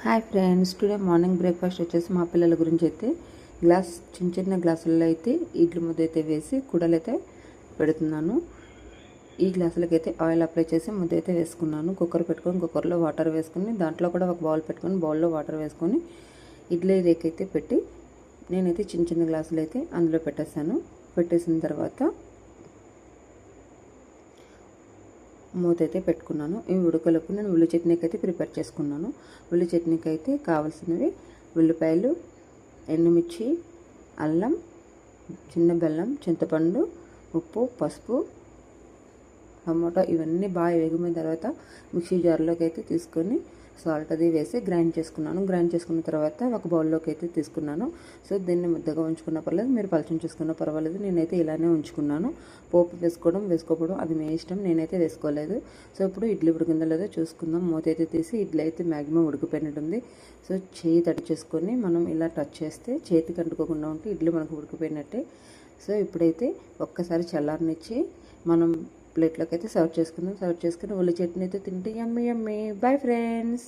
Hi friends, today morning breakfast వచ్చేసి మా పిల్లల గురించి అయితే చిన్న చిన్న గ్లాసులలో అయితే ఇడ్లీ ముద్ద అయితే వేసి కూడలైతే పెడుతున్నాను. ఈ గ్లాసులకి అయితే ఆయిల్ అప్లై చేసి ముద్ద అయితే వేసుకున్నాను. కుక్కర్ పెట్టుకొని కుక్కర్లో వాటర్ వేసుకొని దాంట్లో కూడా ఒక బౌల్ పెట్టుకొని బౌల్లో వాటర్ వేసుకొని ఇడ్లీ రేక్ అయితే పెట్టి నేనైతే చిన్న చిన్న గ్లాసులు అయితే అందులో పెట్టేసిన తర్వాత మూత అయితే పెట్టుకున్నాను. ఈ ఉడకలకు నేను ఉల్లి చట్నీకి అయితే ప్రిపేర్ చేసుకున్నాను. ఉల్లి చట్నీకి అయితే కావాల్సినవి ఉల్లిపాయలు, ఎండుమిర్చి, అల్లం, చిన్న బెల్లం, చింతపండు, ఉప్పు, పసుపు, టమాటో ఇవన్నీ బాగా వేగిన తర్వాత మిక్సీ జార్లోకి అయితే తీసుకొని సాల్ట్ అది వేసి గ్రైండ్ చేసుకున్న తర్వాత ఒక బౌల్లోకి అయితే తీసుకున్నాను. సో దీన్ని ముద్దగా ఉంచుకున్న పర్లేదు, మీరు పలచం చేసుకున్న పర్వాలేదు. నేనైతే ఇలానే ఉంచుకున్నాను. పోపు వేసుకోవడం అది మీ ఇష్టం, నేనైతే వేసుకోలేదు. సో ఇప్పుడు ఇడ్లీ ఉడికిందో లేదో చూసుకుందాం. మూత అయితే తీసి ఇడ్లీ అయితే మ్యాక్సిమం ఉడికిపోయినట్టుంది. సో చేయి తడి చేసుకొని మనం ఇలా టచ్ చేస్తే చేతికి అంటుకోకుండా ఉంటే ఇడ్లీ మనకు ఉడికిపోయినట్టే. సో ఇప్పుడైతే ఒక్కసారి చల్లారనిచ్చి మనం ప్లేట్లోకి అయితే సర్వ్ చేసుకుని ఉల్లి చట్నీ అయితే తింటే యమ్మీ యమ్మీ. Bye friends.